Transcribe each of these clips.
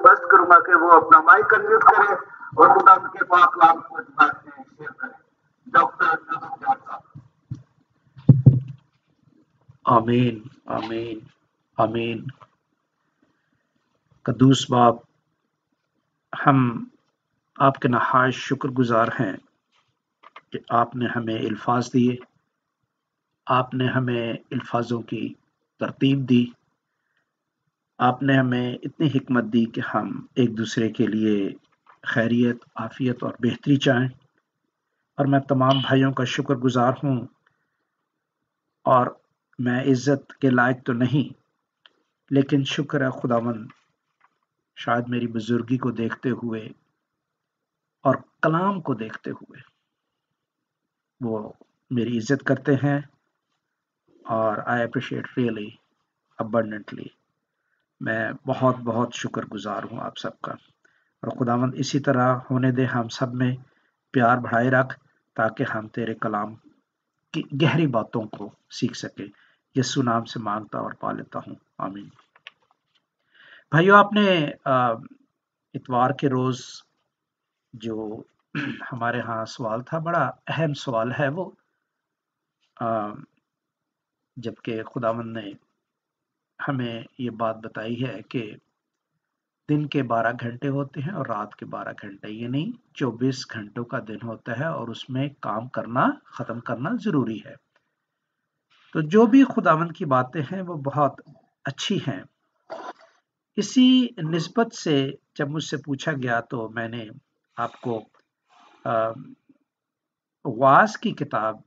Request کروں گا کہ وہ اپنا مائک انمیوٹ کرے اور خدا کے پاک کلام کو اس بات میں شیئر کرے. ڈاکٹر یوسف جان صاحب. آمین آمین آمین. قدوس باپ، ہم آپ کے نہایت شکر گزار ہیں کہ آپ نے ہمیں الفاظ دیے، آپ نے ہمیں الفاظوں کی ترتیب دی، آپ نے ہمیں اتنی حکمت دی کہ ہم ایک دوسرے کے لیے خیریت، عافیت اور بہتری چاہیں. اور میں تمام بھائیوں کا شکر گزار ہوں، اور میں عزت کے لائق تو نہیں، لیکن شکر ہے خداوند، شاید میری بزرگی کو دیکھتے ہوئے اور کلام کو دیکھتے ہوئے وہ میری عزت کرتے ہیں، اور آئی اپریشیٹ ریئلی ابنڈنٹلی. میں بہت بہت شکر گزار ہوں آپ سب کا. اور خداوند اسی طرح ہونے دے، ہم سب میں پیار بڑھائے رکھ تاکہ ہم تیرے کلام کی گہری باتوں کو سیکھ سکیں. یسوع نام سے مانگتا اور پا لیتا ہوں، آمین. بھائیو، آپ نے اتوار کے روز جو ہمارے ہاں سوال تھا، بڑا اہم سوال ہے وہ، جبکہ خداوند نے ہمیں یہ بات بتائی ہے کہ دن کے 12 گھنٹے ہوتے ہیں اور رات کے 12 گھنٹے، یعنی 24 گھنٹوں کا دن ہوتا ہے، اور اس میں کام کرنا، ختم کرنا ضروری ہے. تو جو بھی خداوند کی باتیں ہیں وہ بہت اچھی ہیں. اسی نسبت سے جب مجھ سے پوچھا گیا تو میں نے آپ کو واعظ کی کتاب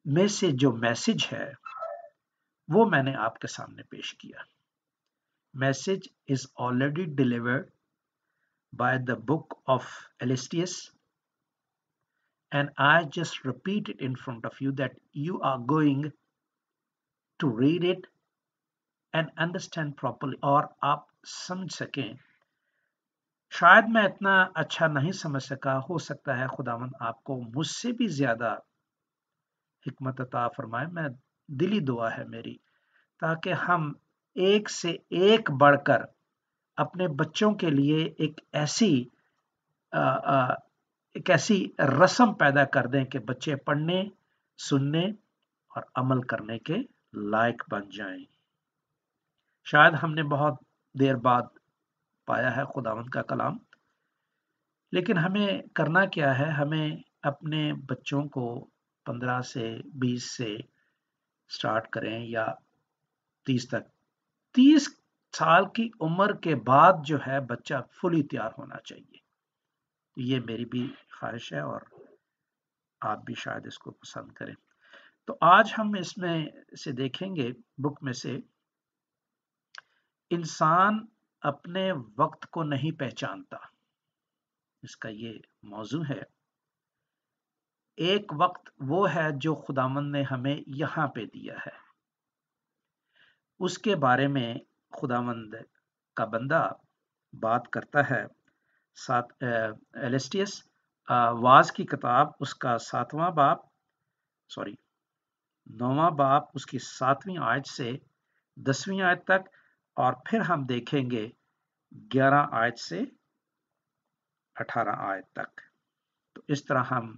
میں سے جو میسج ہے وہ میں نے آپ کے سامنے پیش کیا. Message is already delivered by the book of ایلیسٹیس، and I just repeat it in front of you that you are going to read it and understand properly، اور آپ سمجھ سکیں. شاید میں اتنا اچھا نہیں سمجھ سکا، ہو سکتا ہے خداوند آپ کو مجھ سے بھی زیادہ حکمت عطا فرمائے. میں دلی دعا ہے میری، تاکہ ہم ایک سے ایک بڑھ کر اپنے بچوں کے لیے ایک ایسی رسم پیدا کر دیں کہ بچے پڑھنے، سننے اور عمل کرنے کے لائق بن جائیں. شاید ہم نے بہت دیر بعد پایا ہے خداوند کا کلام، لیکن ہمیں کرنا کیا ہے؟ ہمیں اپنے بچوں کو 15 سے 20 سے سٹارٹ کریں یا 30 تک. 30 سال کی عمر کے بعد جو ہے بچہ فلی تیار ہونا چاہیے. یہ میری بھی خواہش ہے اور آپ بھی شاید اس کو پسند کریں. تو آج ہم اس میں سے دیکھیں گے، بک میں سے، انسان اپنے وقت کو نہیں پہچانتا. اس کا یہ موضوع ہے. ایک وقت وہ ہے جو خداوند نے ہمیں یہاں پہ دیا ہے، اس کے بارے میں خداوند کا بندہ بات کرتا ہے. ایلیسٹیس واعظ کی کتاب، اس کا 9واں باب، اس کی 7ویں آیت سے 10ویں آیت تک، اور پھر ہم دیکھیں گے 11 آیت سے 18 آیت تک. تو اس طرح ہم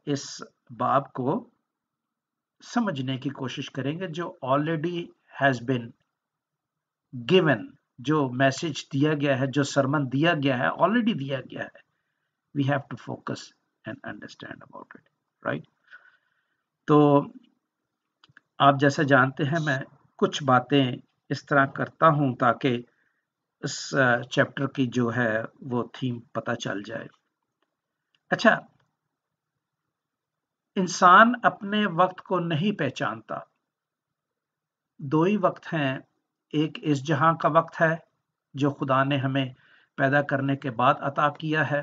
اس باب کو سمجھنے کی کوشش کریں گے، جو آلریڈی ہیز بین گیون، جو میسج دیا گیا ہے، جو سرمن دیا گیا ہے، آلریڈی دیا گیا ہے. We have to focus and understand about it, right? تو آپ جیسا جانتے ہیں میں کچھ باتیں اس طرح کرتا ہوں تاکہ اس چیپٹر کی جو ہے وہ تھیم پتہ چل جائے. اچھا، انسان اپنے وقت کو نہیں پہچانتا. 2 ہی وقت ہیں. ایک اس جہاں کا وقت ہے جو خدا نے ہمیں پیدا کرنے کے بعد عطا کیا ہے،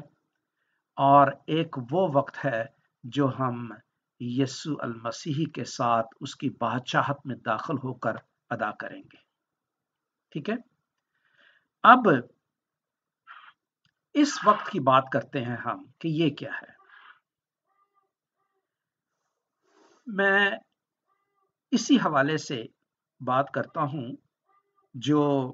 اور ایک وہ وقت ہے جو ہم یسوع المسیح کے ساتھ اس کی بادشاہت میں داخل ہو کر ادا کریں گے. ٹھیک ہے؟ اب اس وقت کی بات کرتے ہیں ہم کہ یہ کیا ہے. میں اسی حوالے سے بات کرتا ہوں جو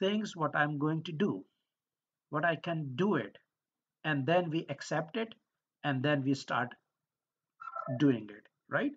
things what I'm going to do, what I can do it, and then we accept it and then we start doing it, right?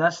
10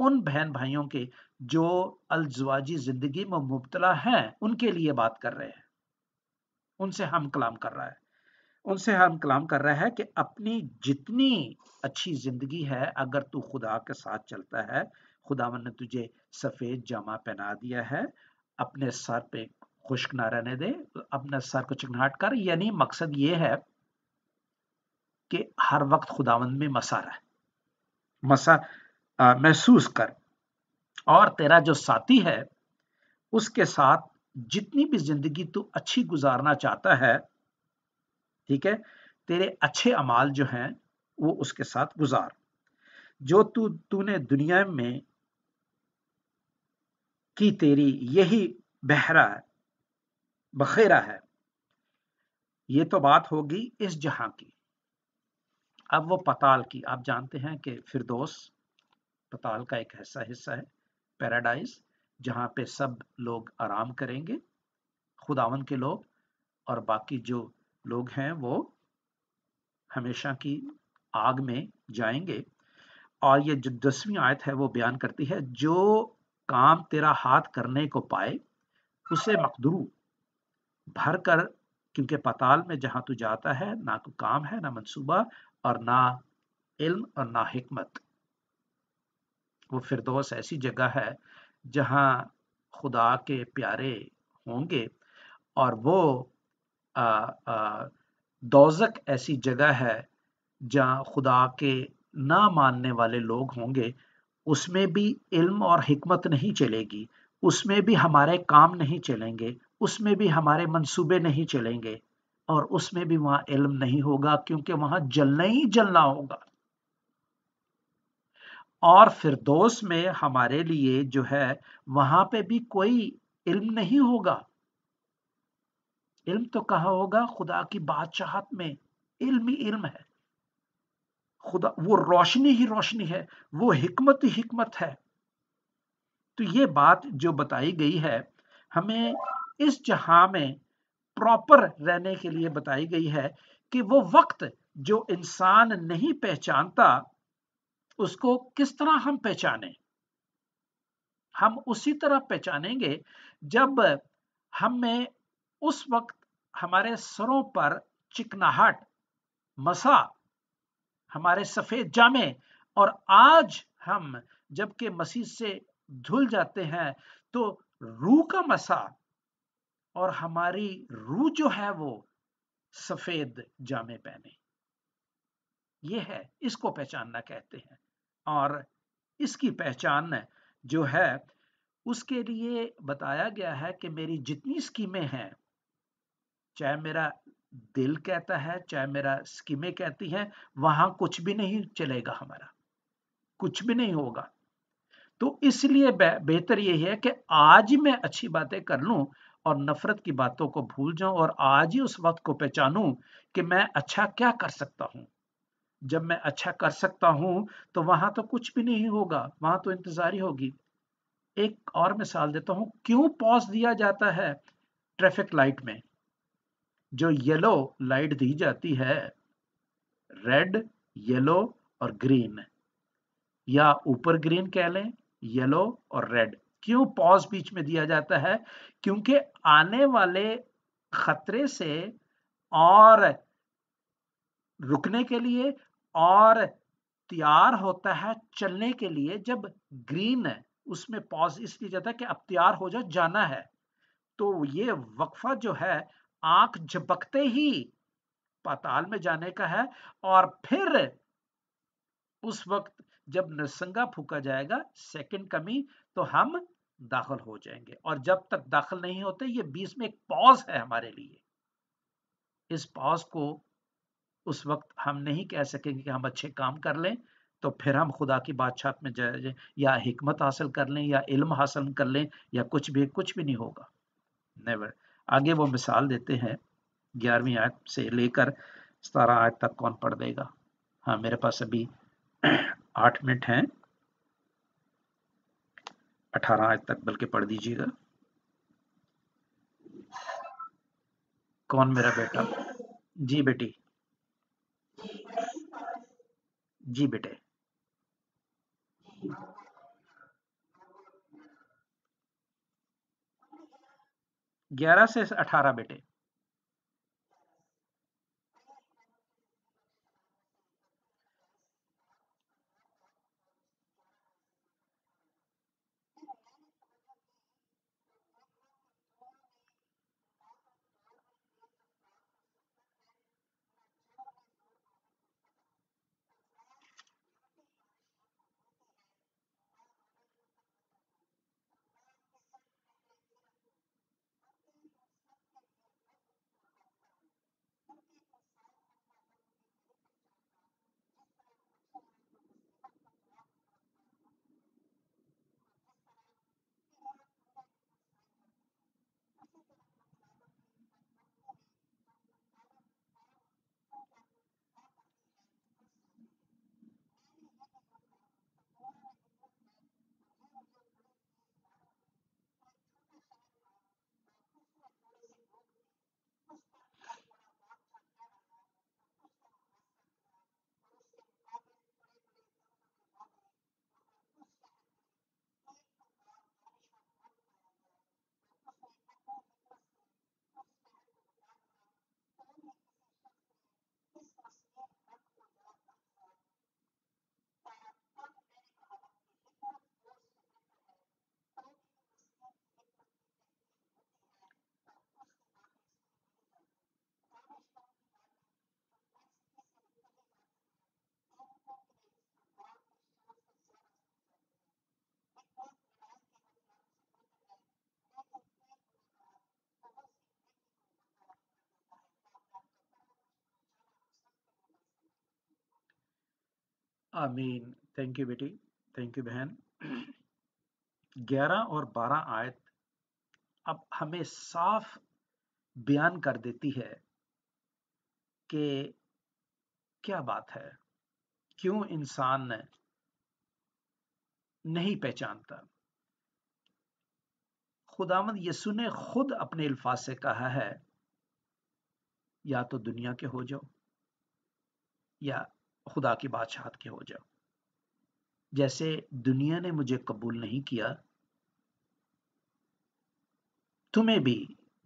ان بہن بھائیوں کے جو الزواجی زندگی میں مبتلا ہیں، ان کے لیے بات کر رہے ہیں، ان سے ہم کلام کر رہا ہے، ان سے ہم کلام کر رہا ہے کہ اپنی جتنی اچھی زندگی ہے، اگر تو خدا کے ساتھ چلتا ہے، خداوند نے تجھے سفید جامہ پہنا دیا ہے، اپنے سر پہ خشک نہ رہنے دے، اپنے سر کو چکناہٹ کر، یعنی مقصد یہ ہے کہ ہر وقت خداوند میں مسا رہے، مسا محسوس کر، اور تیرا جو ساتھی ہے اس کے ساتھ جتنی بھی زندگی تو اچھی گزارنا چاہتا ہے، ٹھیک ہے، تیرے اچھے اعمال جو ہیں وہ اس کے ساتھ گزار، جو تو نے دنیا میں کی تیری یہی بہرا بخیرہ ہے۔ یہ تو بات ہوگی اس جہاں کی، اب وہ پتال کی، آپ جانتے ہیں کہ فردوس پتال کا ایک ایسا حصہ ہے، پیراڈائز، جہاں پہ سب لوگ آرام کریں گے، خداون کے لوگ، اور باقی جو لوگ ہیں وہ ہمیشہ کی آگ میں جائیں گے۔ اور یہ جو 10ویں آیت ہے وہ بیان کرتی ہے، جو کام تیرا ہاتھ کرنے کو پائے اسے مقدرو بھر کر، کیونکہ پتال میں جہاں تو جاتا ہے نہ کوئی کام ہے، نہ منصوبہ، اور نہ علم اور نہ حکمت۔ وہ فردوس ایسی جگہ ہے جہاں خدا کے پیارے ہوں گے، اور وہ دوزک ایسی جگہ ہے جہاں خدا کے نہ ماننے والے لوگ ہوں گے، اس میں بھی علم اور حکمت نہیں چلے گی، اس میں بھی ہمارے کام نہیں چلیں گے، اس میں بھی ہمارے منصوبے نہیں چلیں گے، اور اس میں بھی وہاں علم نہیں ہوگا، کیونکہ وہاں جلنا ہی جلنا ہوگا۔ اور فردوس میں ہمارے لیے جو ہے وہاں پہ بھی کوئی علم نہیں ہوگا، علم تو کہاں ہوگا؟ خدا کی بادشاہت میں علم ہی علم ہے، خدا وہ روشنی ہی روشنی ہے، وہ حکمت ہی حکمت ہے۔ تو یہ بات جو بتائی گئی ہے ہمیں اس جہاں میں پراپر رہنے کے لیے بتائی گئی ہے کہ وہ وقت جو انسان نہیں پہچانتا اس کو کس طرح ہم پہچانیں۔ ہم اسی طرح پہچانیں گے جب ہمیں اس وقت ہمارے سروں پر چکناہٹ، مسا، ہمارے سفید جامے، اور آج ہم جبکہ مسیح سے دھل جاتے ہیں تو روح کا مسا، اور ہماری روح جو ہے وہ سفید جامے پہنے، یہ ہے، اس کو پہچاننا کہتے ہیں۔ اور اس کی پہچان جو ہے اس کے لیے بتایا گیا ہے کہ میری جتنی اسکیمیں ہیں، چاہے میرا دل کہتا ہے چاہے میرا اسکیمیں کہتی ہیں، وہاں کچھ بھی نہیں چلے گا، ہمارا کچھ بھی نہیں ہوگا۔ تو اس لیے بہتر یہ ہے کہ آج ہی میں اچھی باتیں کر لوں اور نفرت کی باتوں کو بھول جاؤں، اور آج ہی اس وقت کو پہچانوں کہ میں اچھا کیا کر سکتا ہوں۔ جب میں اچھا کر سکتا ہوں تو وہاں تو کچھ بھی نہیں ہوگا، وہاں تو انتظاری ہوگی۔ ایک اور مثال دیتا ہوں، کیوں پاز دیا جاتا ہے ٹریفک لائٹ میں؟ جو یلو لائٹ دی جاتی ہے، ریڈ، یلو اور گرین، یا اوپر گرین کہہ لیں، یلو اور ریڈ، کیوں پاز بیچ میں دیا جاتا ہے؟ کیونکہ آنے والے خطرے سے اور رکنے کے لیے اور تیار ہوتا ہے چلنے کے لیے، جب گرین ہے اس میں پاز اس لیے جاتا ہے کہ اب تیار ہو جا، جانا ہے۔ تو یہ وقفہ جو ہے آنکھ جھپکتے ہی پاتال میں جانے کا ہے، اور پھر اس وقت جب نرسنگا پھونکا جائے گا، سیکنڈ کمی، تو ہم داخل ہو جائیں گے۔ اور جب تک داخل نہیں ہوتے، یہ بیچ میں ایک پاز ہے ہمارے لیے۔ اس پاز کو اس وقت ہم نہیں کہہ سکیں گے کہ ہم اچھے کام کر لیں تو پھر ہم خدا کی بادشاہت میں جائیں، یا حکمت حاصل کر لیں، یا علم حاصل کر لیں، یا کچھ بھی نہیں ہوگا، نیور۔ آگے وہ مثال دیتے ہیں 11ویں آیت سے لے کر 17 آیت تک، کون پڑھ دے گا؟ ہاں، میرے پاس ابھی 8 منٹ ہیں، 18 آیت تک بلکہ پڑھ دیجیے گا۔ کون میرا بیٹا؟ جی بیٹی، جی بیٹے۔ 11 سے 18 بیٹے. آمین. تھینک یو بیٹی، تھینک یو بہن. 11 اور 12 آیت اب ہمیں صاف بیان کر دیتی ہے کہ کیا بات ہے، کیوں انسان نہیں پہچانتا. خداوند یسوع نے خود اپنے الفاظ سے کہا ہے، یا تو دنیا کے ہو جاؤ یا خدا کی بادشاہت کے ہو جاؤ. جیسے دنیا نے مجھے قبول نہیں کیا، تمہیں بھی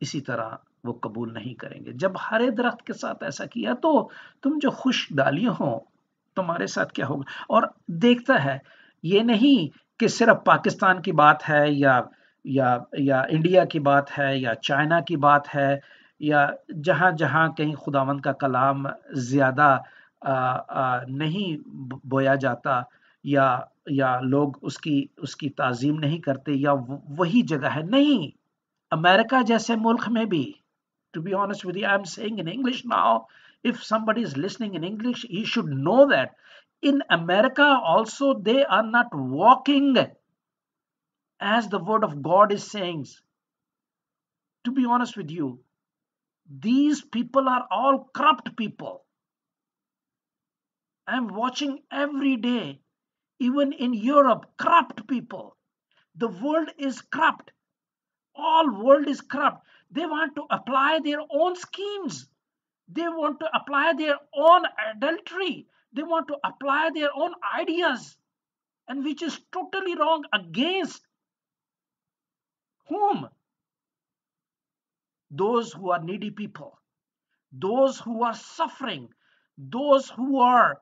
اسی طرح وہ قبول نہیں کریں گے. جب ہرے درخت کے ساتھ ایسا کیا تو تم جو خوش ڈالیاں ہو تمہارے ساتھ کیا ہوگا. اور دیکھتا ہے، یہ نہیں کہ صرف پاکستان کی بات ہے یا انڈیا کی بات ہے یا چائنا کی بات ہے، یا جہاں جہاں کہیں خداوند کا کلام زیادہ نہیں بویا جاتا یا لوگ اس کی تعظیم نہیں کرتے، یا وہی جگہ ہے. نہیں، امریکہ جیسے ملک میں بھی, to be honest with you, I'm saying in English now, if somebody is listening in English, he should know that in America also they are not walking as the word of God is saying. To be honest with you, these people are all corrupt people. I'm watching every day, even in Europe, corrupt people. The world is corrupt. All world is corrupt. They want to apply their own schemes. They want to apply their own adultery. They want to apply their own ideas, and which is totally wrong. Against whom? Those who are needy people, those who are suffering, those who are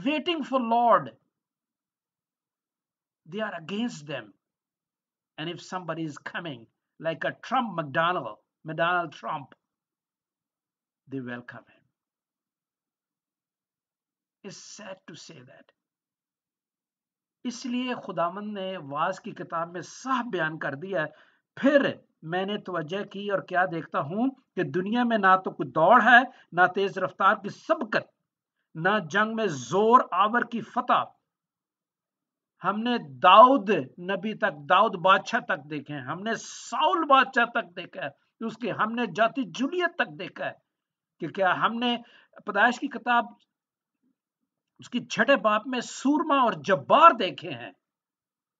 waiting for Lord. They are against them. And if somebody is coming like a McDonald Trump, they welcome him. It's sad to say that. اس لیے خداوند نے واعظ کی کتاب میں صاف بیان کر دیا ہے. پھر میں نے توجہ کی اور کیا دیکھتا ہوں کہ دنیا میں نہ تو کوئی دوڑ ہے، نہ تیز رفتار کی سبقت، نہ جنگ میں زور آور کی فتح. ہم نے داؤد نبی تک، داؤد بادشاہ تک دیکھے ہیں، ہم نے ساؤل بادشاہ تک دیکھا ہے، ہم نے جاتی جولیت تک دیکھا ہے کہ کیا ہم نے پیدائش کی کتاب اس کی 6 باب میں سورما اور جبار دیکھے ہیں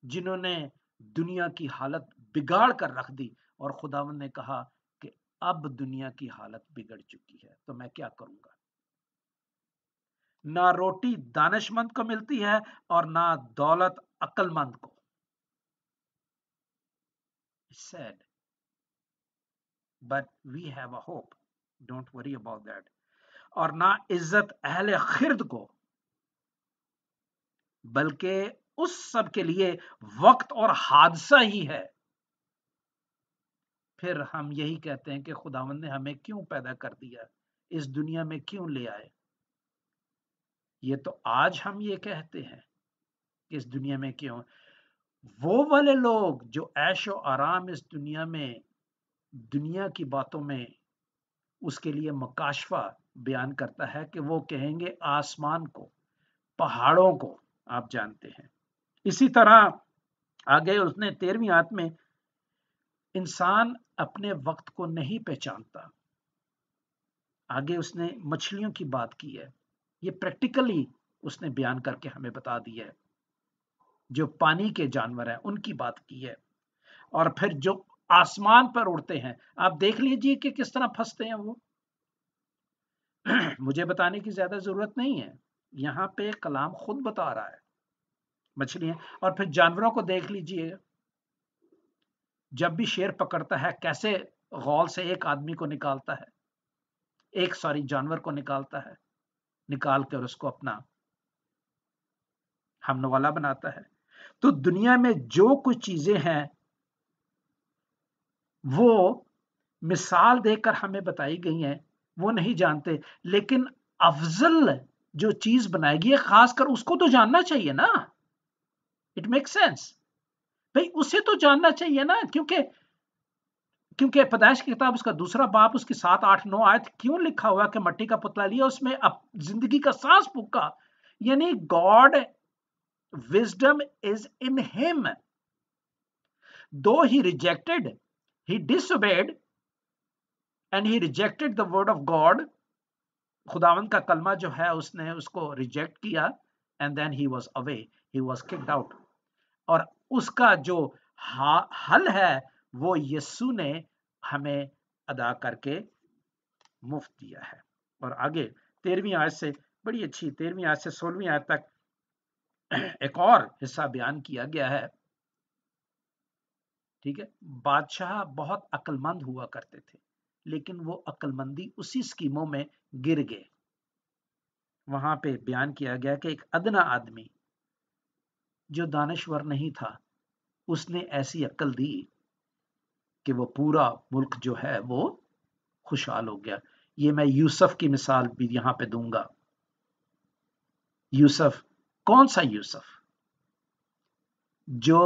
جنہوں نے دنیا کی حالت بگاڑ کر رکھ دی. اور خداوند نے کہا کہ اب دنیا کی حالت بگڑ چکی ہے تو میں کیا کروں گا. نہ روٹی دانش مند کو ملتی ہے اور نہ دولت عقل مند کو. sad, but we have a hope. Don't worry about that. اور نہ عزت اہل خرد کو، بلکہ اس سب کے لیے وقت اور حادثہ ہی ہے۔ پھر ہم یہی کہتے ہیں کہ خداوند نے ہمیں کیوں پیدا کر دیا، اس دنیا میں کیوں لے آئے؟ یہ تو آج ہم یہ کہتے ہیں کہ اس دنیا میں کیوں۔ وہ والے لوگ جو عیش و آرام اس دنیا میں، دنیا کی باتوں میں اس کے لیے مکاشفہ بیان کرتا ہے کہ وہ کہیں گے آسمان کو، پہاڑوں کو، آپ جانتے ہیں۔ اسی طرح آگے اس نے 13ویں آیت میں انسان اپنے وقت کو نہیں پہچانتا۔ آگے اس نے مچھلیوں کی بات کی ہے، یہ پریکٹیکلی اس نے بیان کر کے ہمیں بتا دیا ہے۔ جو پانی کے جانور ہیں ان کی بات کی ہے، اور پھر جو آسمان پر اڑتے ہیں آپ دیکھ لیجئے کہ کس طرح پھنستے ہیں وہ۔ مجھے بتانے کی زیادہ ضرورت نہیں ہے، یہاں پہ کلام خود بتا رہا ہے۔ مچھلیاں، اور پھر جانوروں کو دیکھ لیجئے، جب بھی شیر پکڑتا ہے کیسے غول سے ایک آدمی کو نکالتا ہے، جانور کو نکالتا ہے، نکال کر اس کو اپنا ہم نوالا بناتا ہے۔ تو دنیا میں جو کچھ چیزیں ہیں وہ مثال دے کر ہمیں بتائی گئی ہیں، وہ نہیں جانتے، لیکن افضل جو چیز بنائے گی خاص کر اس کو تو جاننا چاہیے نا۔ اٹ میک سینس بھائی، اسے تو جاننا چاہیے نا، کیونکہ پیدائش کی کتاب اس کا 2 باب اس کی 7، 8، 9 آیت کیوں لکھا ہوا کہ مٹی کا پتلا لیا، اس میں زندگی کا سانس پھونکا، یعنی God wisdom is in him. Though he rejected, he disobeyed and he rejected the word of God. خداوند کا کلمہ جو ہے اس نے اس کو ریجیکٹ کیا and then he was away, he was kicked out. اور اس کا جو حل ہے وہ یسوع نے ہمیں ادا کر کے مفت دیا ہے۔ اور آگے 13ویں آیت سے، بڑی اچھی 13ویں آیت سے 16ویں آیت تک ایک اور حصہ بیان کیا گیا ہے۔ ٹھیک ہے، بادشاہ بہت عقل مند ہوا کرتے تھے، لیکن وہ عقل مندی اسی اسکیموں میں گر گئے۔ وہاں پہ بیان کیا گیا کہ ایک ادنا آدمی جو دانشور نہیں تھا، اس نے ایسی عقل دی کہ وہ پورا ملک جو ہے وہ خوشحال ہو گیا۔ یہ میں یوسف کی مثال بھی یہاں پہ دوں گا۔ یوسف، کون سا یوسف؟ جو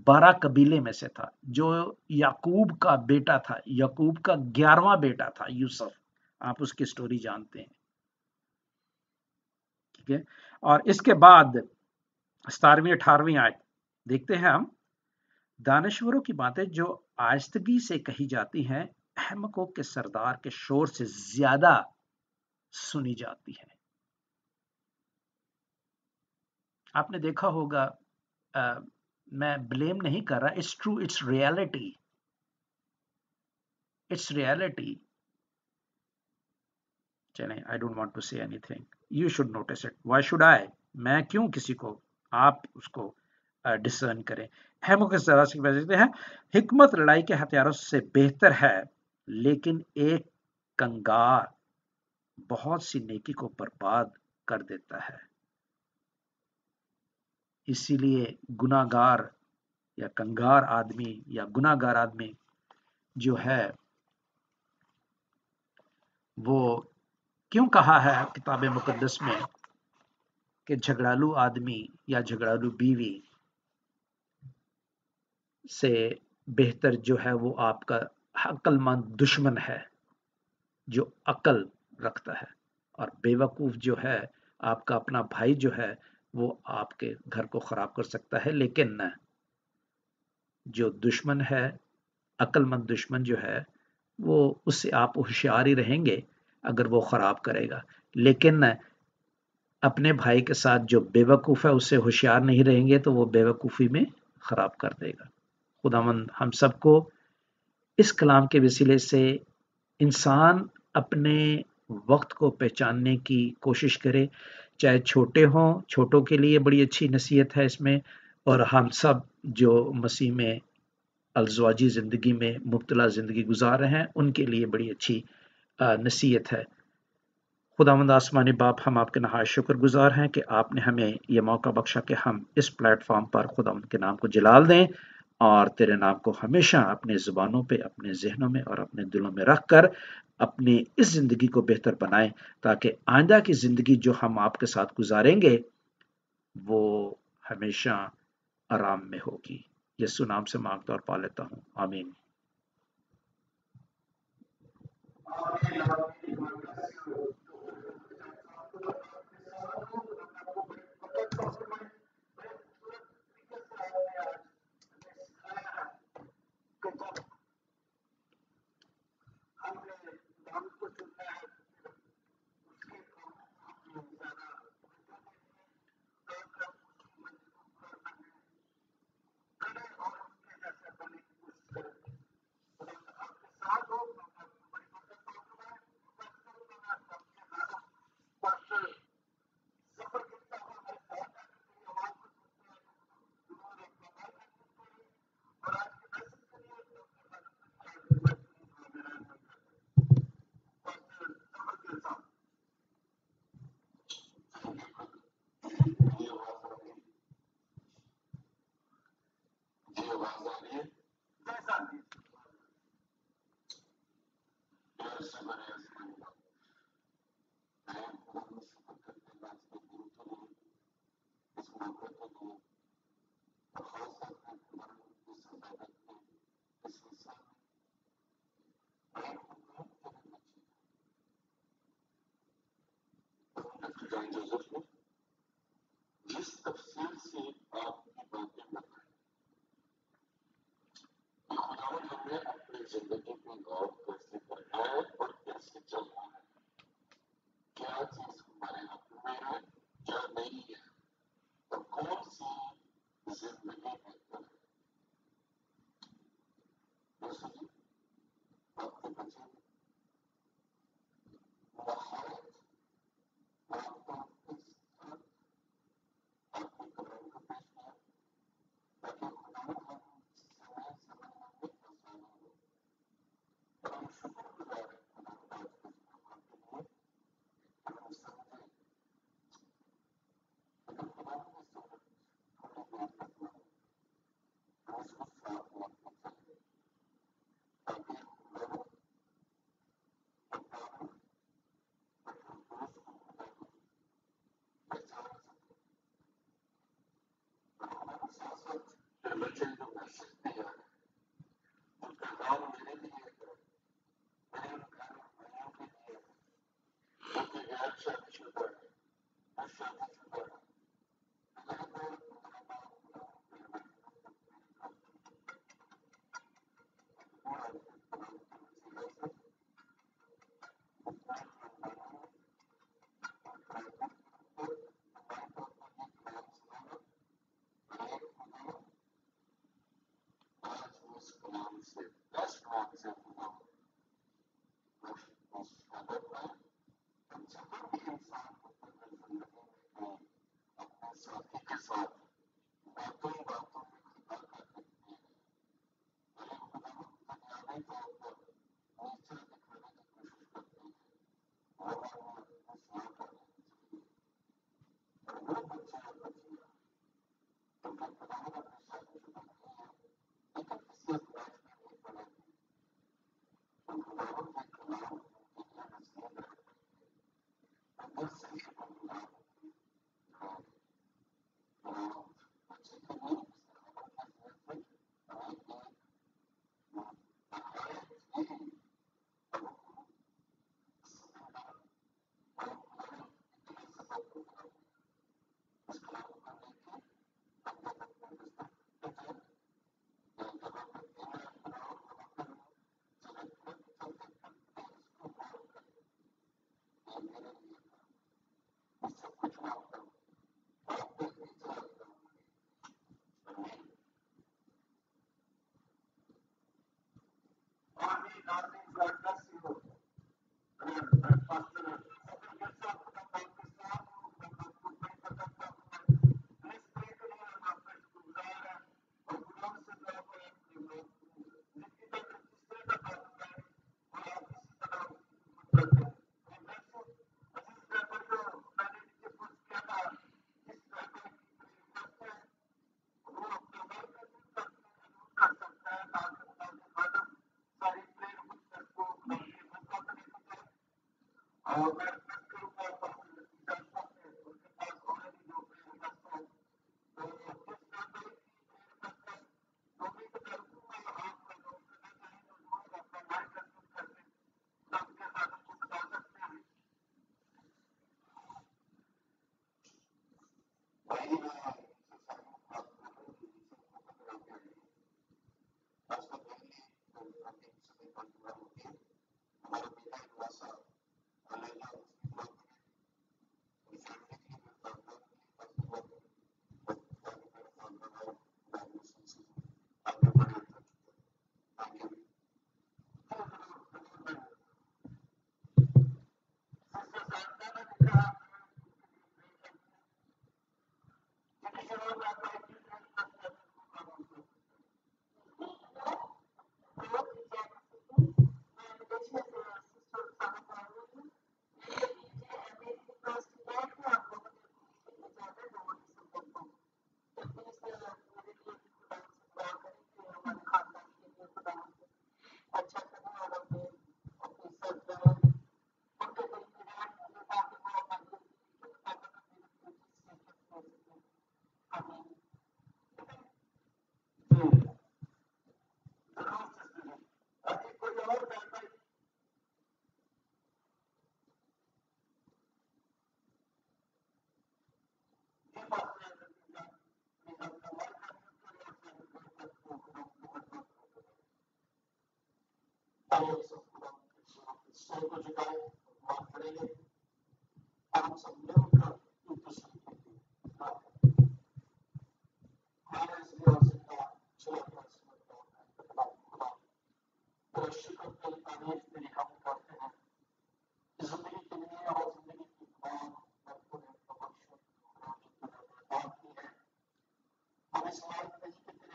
12 قبیلے میں سے تھا، جو یعقوب کا بیٹا تھا، یعقوب کا 11واں بیٹا تھا یوسف، آپ اس کی سٹوری جانتے ہیں۔ ٹھیک ہے، اور اس کے بعد 17ویں 18ویں آیت دیکھتے ہیں ہم۔ دانشوروں کی باتیں جو آہستگی سے کہی جاتی ہیں، احمقوں کے سردار کے شور سے زیادہ سنی جاتی ہے۔ آپ نے دیکھا ہوگا، میں بلیم نہیں کر رہا، it's true, it's reality, it's reality. چلیں، I don't want to say anything. You should notice it. Why should I? میں کیوں کسی کو، آپ اس کو ڈسرن کریں۔ احمقوں کے سردار سے کہتے ہیں، حکمت لڑائی کے ہتھیاروں سے بہتر ہے، لیکن ایک کنگار بہت سی نیکی کو برباد کر دیتا ہے۔ اسی لیے گناہگار یا کنگار آدمی یا گناہگار آدمی جو ہے وہ کیوں کہا ہے کتاب مقدس میں کہ جھگڑالو آدمی یا جھگڑالو بیوی سے بہتر جو ہے وہ آپ کا عقل مند دشمن ہے جو عقل رکھتا ہے، اور بے وقوف جو ہے آپ کا اپنا بھائی جو ہے وہ آپ کے گھر کو خراب کر سکتا ہے، لیکن جو دشمن ہے، عقل مند دشمن جو ہے، وہ اس سے آپ ہوشیار ہی رہیں گے اگر وہ خراب کرے گا، لیکن اپنے بھائی کے ساتھ جو بے وقوف ہے اس سے ہوشیار نہیں رہیں گے تو وہ بے وقوفی میں خراب کر دے گا۔ خداوند ہم سب کو اس کلام کے وسیلے سے انسان اپنے وقت کو پہچاننے کی کوشش کرے، چاہے چھوٹے ہوں، چھوٹوں کے لیے بڑی اچھی نصیحت ہے اس میں، اور ہم سب جو مسیح میں الزواجی زندگی میں مبتلا زندگی گزار رہے ہیں ان کے لیے بڑی اچھی نصیحت ہے۔ خداوند آسمانی باپ، ہم آپ کے نہایت شکر گزار ہیں کہ آپ نے ہمیں یہ موقع بخشا کہ ہم اس پلیٹ فارم پر خداوند کے نام کو جلال دیں اور تیرے نام کو ہمیشہ اپنے زبانوں پہ، اپنے ذہنوں میں اور اپنے دلوں میں رکھ کر اپنی اس زندگی کو بہتر بنائیں، تاکہ آئندہ کی زندگی جو ہم آپ کے ساتھ گزاریں گے وہ ہمیشہ آرام میں ہوگی۔ یسوع نام سے مانگتا اور پا لیتا ہوں، آمین۔ اور میں تذکر کا کرتا ہوں ان کے پاس آلریڈی جو پریئر کرتا ہوں تو جس ممبر کی پریئر کرتا ہے تو بھی کروں گا آپ کا جو کرنا چاہیں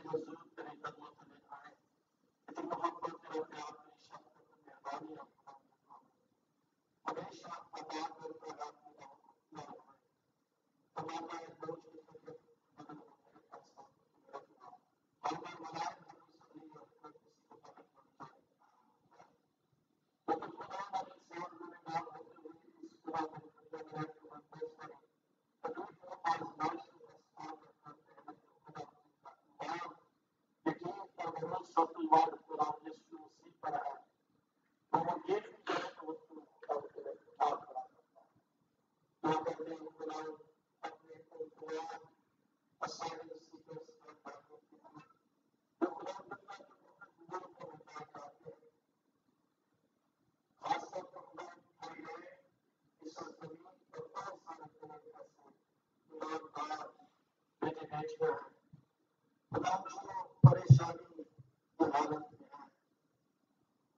تو ضرور اپنا مائک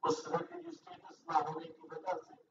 کنسلٹ کر کے سب کے ساتھ ان کو بتا سکتے ہیں.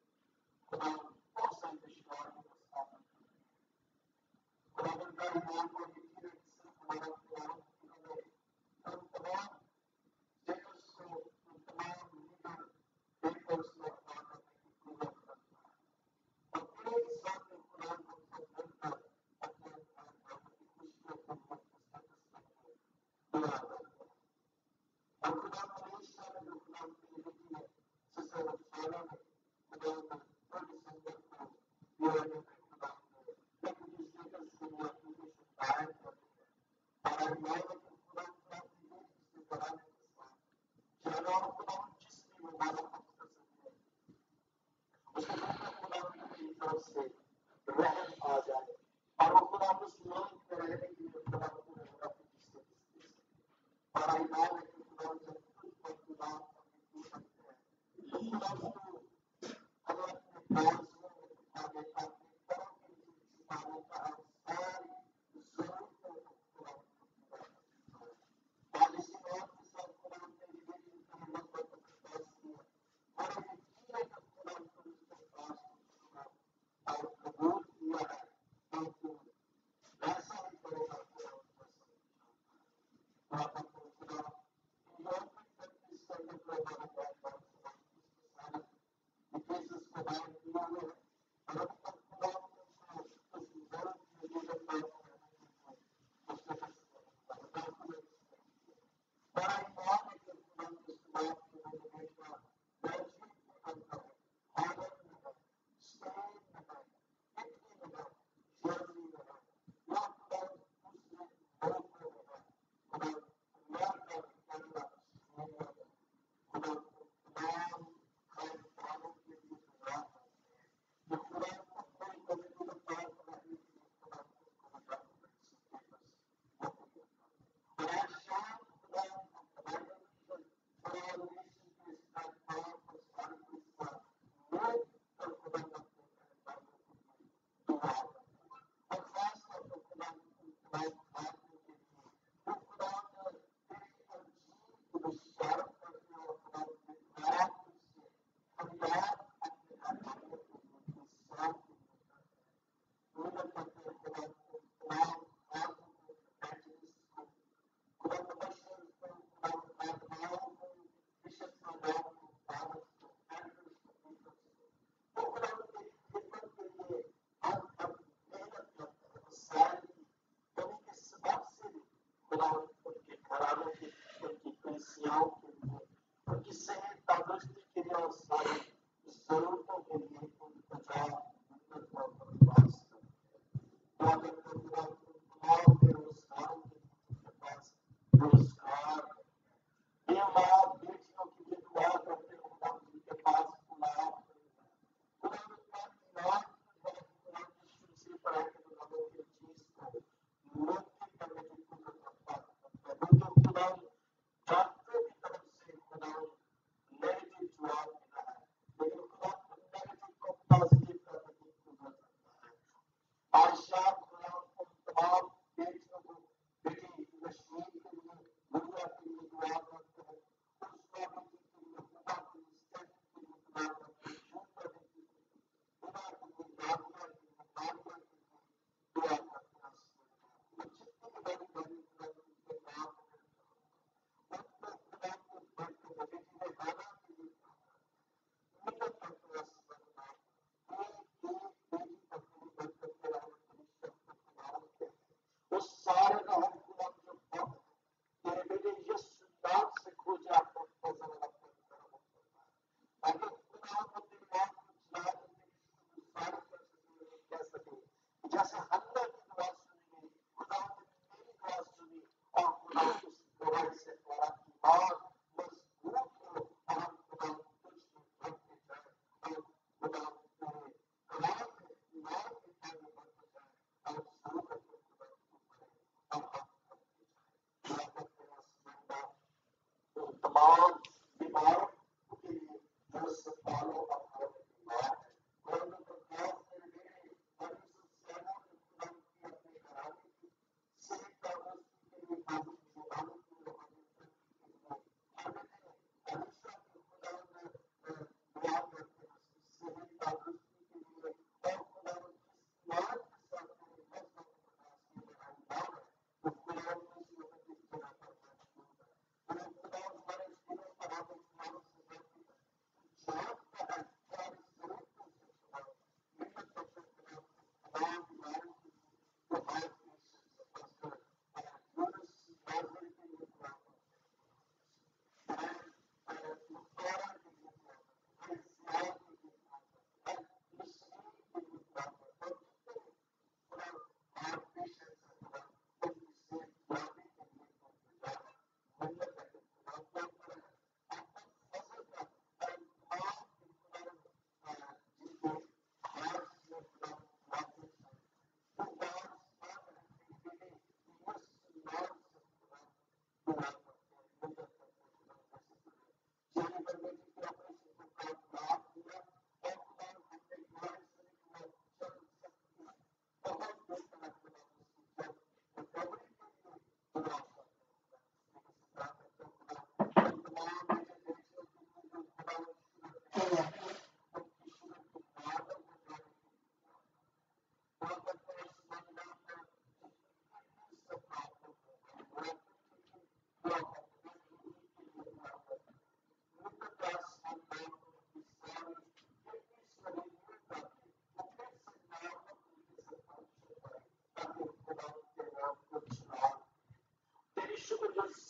بھائی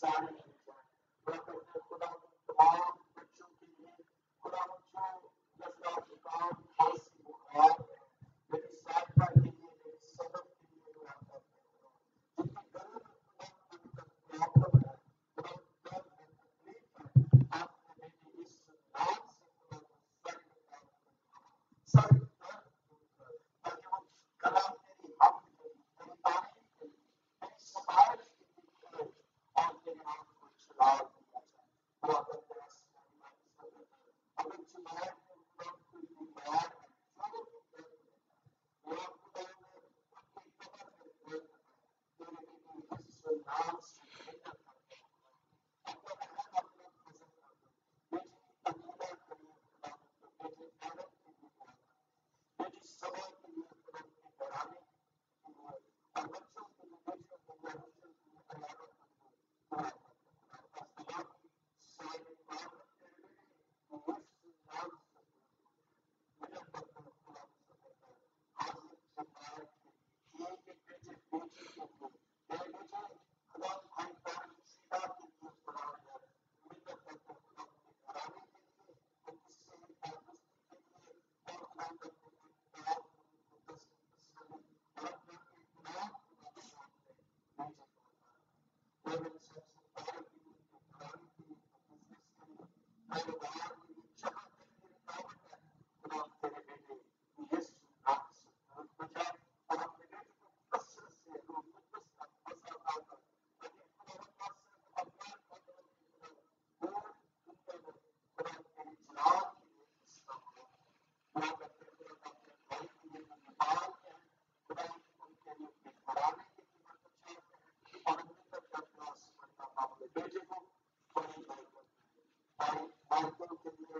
سارے مل جائیں. دعا کرتے ہیں خدا تمام بچوں کے لیے، خدا جو نزلہ زکام کھانسی بخار ہے، میری صاحبہ کے لیے، میری سبب کے لیے دعا کرتے ہیں. جن کے گھروں میں خدا پرابلم ہے، خدا درد ہے، تکلیف ہے، آپ نے میری اس نام سے خدا سر نکال سر درد دور کر، تاکہ وہ گلا تیری حمد کے لیے، تیری تعریف کے لیے، تیری سفارش کے لیے کھلے اور تیرے نام کو چلا دیا جائے. دعا کرتے ہیں آسمانی بات سے اگر جماعت میں خدا کوئی بیمار ہے، جو بھی درد ہے، یا خدا نے اپنی قبر میں درد ہے، تیرے بیٹی یسوع نام سے منت کرتے ہیں. اپنا رحم اپنا فضل کر دو. بیٹی کی تقیدہ کریے خدا تو بیٹی عالم کی بھی دعا کرتے ہیں. بیٹی سبا کے لیے خدا کی گھرانے کے لیے اور بچوں کے لیے، بیٹیوں کے لیے، بچوں کے لیے عیادت کے لیے دعا کرتے ہیں. خدا خدا کی سارے بات کرتے ہوئے یسوع نام سے منت کرتے ہیں. خدا سے کرتے ہیں حاضر جماعت کے لیے، ایک ایک بیٹے بیٹی کے لیے، میرے بیٹے خدا بھائی بہن سیدھا کے لیے خدا ہے منت کرتے ہیں. خدا کے گھرانے کے لیے، ان کی صحیح تندرستی کے لیے، اور خدا کرتے ہیں خدا کو تسلی اور اپنا اطمینان خدا کے سامنے بھیجے خدا. میرے سب سے پہلے کے لیے، گھرانے کے لیے، بزنس کے لیے، کاروبار کے لیے، جہاں کہیں بھی رکاوٹ ہے، خدا تیرے بیٹے یسوع نام سے دور ہو جائے اور اپنے بیٹے کو کثرت سے روح القدس کا فضل عطا کر، تاکہ خدا کا صرف اپنا قدم کی طرف پوری دنیا میں خدا تیری جلال کے لیے استعمال ہو. دعا کرتے ہیں خدا اپنے بھائی کے لیے جو نیپال میں ہیں، خدا ان کے لیے اپنے گھرانے کے لیے برکت چاہتے ہیں اور منت کرتے ہیں آسمان کا اپنے بیٹے کو بڑی برکت دے. بھائی مالکوں کے لیے،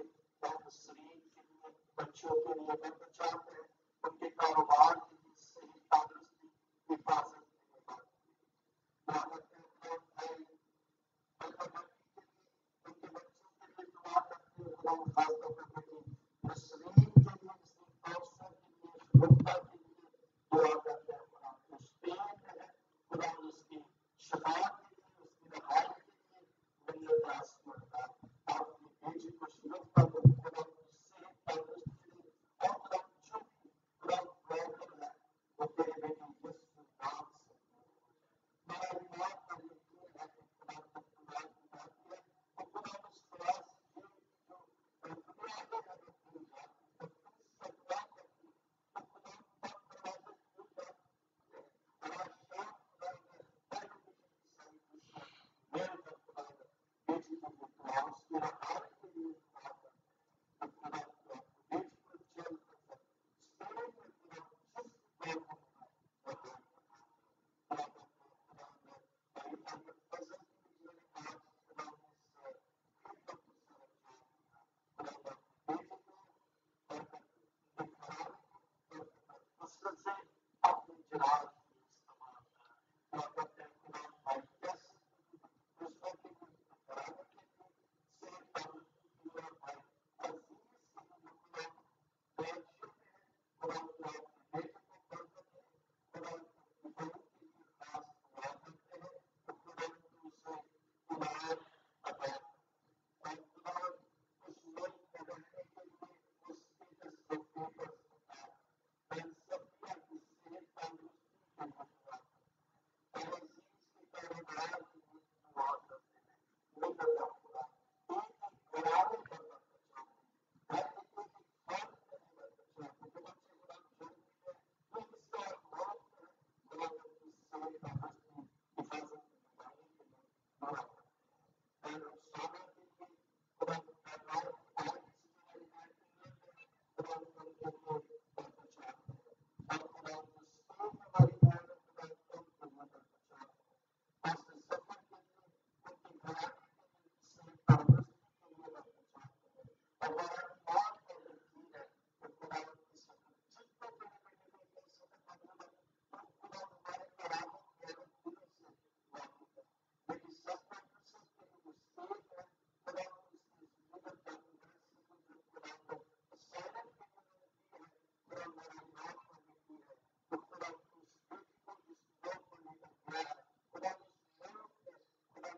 نسرین کے لیے، بچوں کے لیے برکت چاہتے ہیں، ان کے کاروبار کے لیے صحیح تندرستی، حفاظت کے لیے بات کی. دعا کرتے ہیں خدا بھائی البرکی کے لیے، ان کے بچوں کے لیے دعا کرتے ہیں. خدا خاص طور پر بیٹی نسرین کے لیے، نسرین کوثر کے لیے، شگفتہ کے لیے دعا کرتے ہیں. خدا اس پین میں ہے، خدا اس کی شفا کے لیے، اس کی رہائی کے لیے منت آسمان کا آپ کی بیٹی کو شگفتہ کو خدا صحت تندرستی کے لیے اور خدا جو بھی خدا پرابلم ہے وہ تیرے بیٹی یسوع نام سے دور ہو جائے. میرا ایمان پر یقین ہے کہ خدا کا خدا کی بات ہے اور خدا اس خدا سے جو دنیا میں ہے وہ کھل جاتی ہے. جب تم اس سے دعا کرتی تو خدا پاک دروازے کھل جاتے ہیں. ہمارا شام خدا نے پہلے بیٹی کی ساری خوشیاں میرے پر خدا نے بیٹی کے لیے دعا، اس کی رہائی کے لیے دعا کرتے ہیں. تو خدا کو بیٹی کو جلد کر سونے میں خدا جس دور کو خدا رہائی خدا کرتے ہیں. خدا نے بھائی احمد فضل کی بھی جو نے آج خدا نے اس خدمت کو سر انجام دیا. خدا نے اپنی بیٹی کو برکت دے، ان کے گھرانے کو برکت اور کثرت سے اپنے جلال کے لیے استعمال کرا. دعا کرتے ہیں خدا بھائی کیسے دوسروں کے لیے، گھرانے کے لیے، صحت تندرستی کے لیے، اور بھائی عزیز کے لیے جو خدا بیلجیم میں ہے، خدا خدا اپنے بیٹے کو برکت دے. خدا کی بہو کے لیے خاص دعا کرتے ہیں تو خدا تو اسے ایمان عطا کر اور خدا اس ملک میں رہنے کے لیے اس پیپرز کو پیپرز عطا کر. صفیہ کی صحت تندرستی کے لیے دعا کرتے ہیں اور عزیز کے کاروبار کے لیے دعا کرتے ہیں. منت ہے خدا ایک ایک گھرانے پر برکت چاہتے ہیں، ہر ایک ایک فرد پر برکت چاہتے ہیں. جو بچے خدا جلدی ہے، جو کسی اور موت میں ہے، خدا ان کی صحت تندرستی حفاظت میں بچانے کے لیے دعا کرتے ہیں. بہن رخسانہ کے لیے خدا پیغام خدا کسی جگہ یونائٹڈ انگلینڈ میں ہے، خدا ان کے لیے برکت چاہتے ہیں. اور خدا جو اسپین میں ہماری بہن ہے، خدا ان کے لیے برکت چاہتے ہیں. پاسٹر ظفر کے لیے، ان کے گھرانے کے لیے، صحت تندرستی کے لیے برکت چاہتے ہیں. اور ہمارا ایمان پر یقین ہے کہ خدا اس وقت جتنے بڑے بڑے لوگ اس وقت موجود ہیں تو خدا ہمارے کراموں کے اہم دلوں سے واقف ہے. میری سستا یوسف کے لیے جو سیف ہے، خدا اس کی مدد کا خدا کو اسائلم کے لیے میں نے دی ہے. خدا میرا ایمان پر یقین ہے تو خدا اس بیٹی کو جس لوگ کو لے کر گیا ہے، خدا اس ملک میں خدا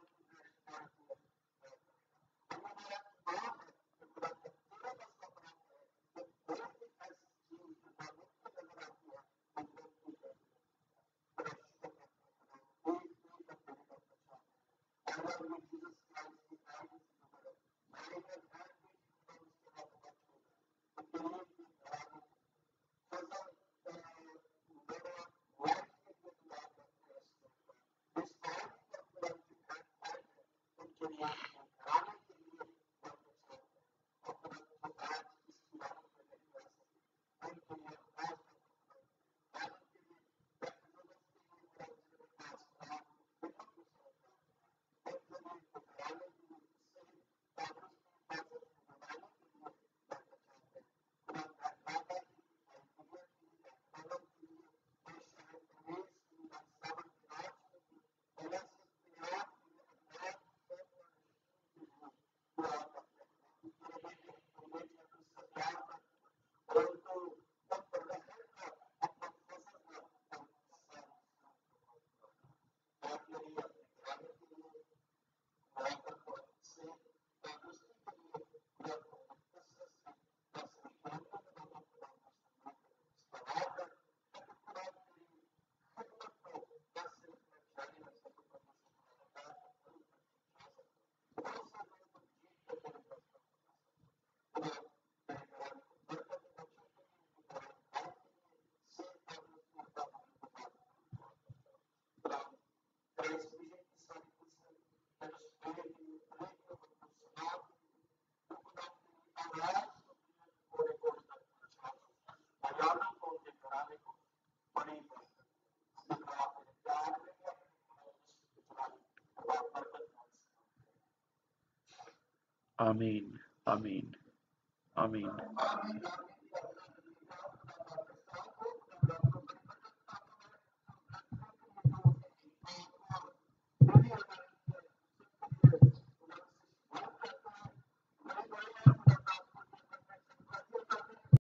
آمین آمین آمین آمین آمین